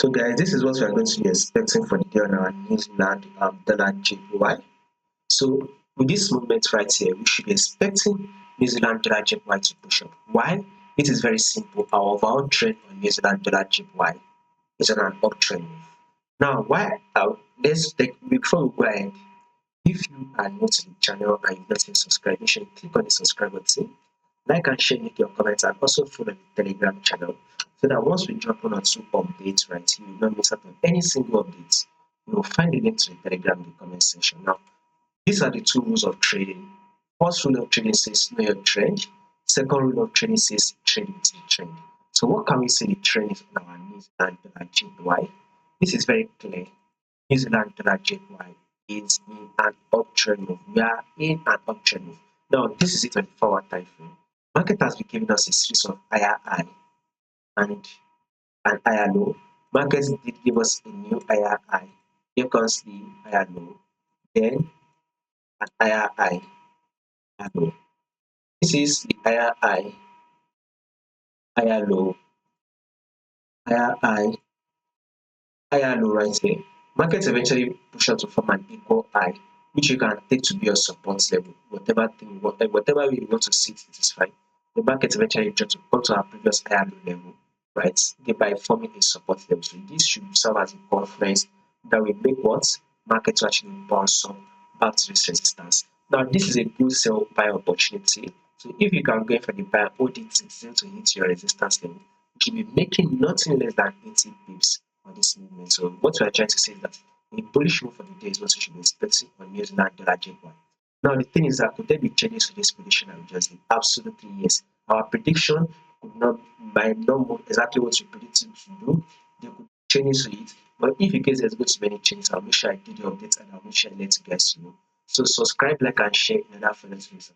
So guys, this is what we are going to be expecting for the day on our New Zealand dollar JPY. So with this movement right here, we should be expecting New Zealand dollar JPY to push up. Why? It is very simple. Our overall trend on New Zealand dollar JPY is on an uptrend move. Now, why? Let's take before we go ahead. If you are new to the channel and you've not yet subscribed, make sure you click on the subscribe button, like and share, make your comments, and also follow the Telegram channel so that once we drop one or two updates, right, you will not miss out on any single updates. You will find the link to the Telegram in the comment section. Now, these are the two rules of trading. First rule of trading says know your trend. Second rule of trading says trade with the trend. So what can we say the trend is on our New Zealand dollar JPY? This is very clear. New Zealand dollar JPY is in an uptrend move. We are in an uptrend move. Now, this is a 24-hour time frame. Market has been giving us a series of higher high and an higher low. Market did give us a new higher high. Here comes the higher low. Then an higher high, higher low. This is the higher high, higher low, higher high, higher low right here. Markets eventually push out to form an equal high, which you can take to be your support level. Whatever way you want to see it is fine. The market eventually try to go to our previous higher low level, right? Thereby forming a support level. So this should serve as a conference that will make what market to actually bounce up back to this resistance. Now, this is a good sell buy opportunity. So if you can go for the buy, hold it until to hit your resistance level, you should be making nothing less than 80 pips on this movement. So what we are trying to say is that a bullish move for the day is what you should be expecting on New Zealand dollar JPY. Now the thing is that could there be changes to this prediction that we just did? Absolutely yes. Our prediction might not move exactly what we predicted to do. There could be changes to it, but if in case there's going to be many changes, I'll make sure I do the updates and I'll make sure I let you guys know. So subscribe, like, and share in order for us to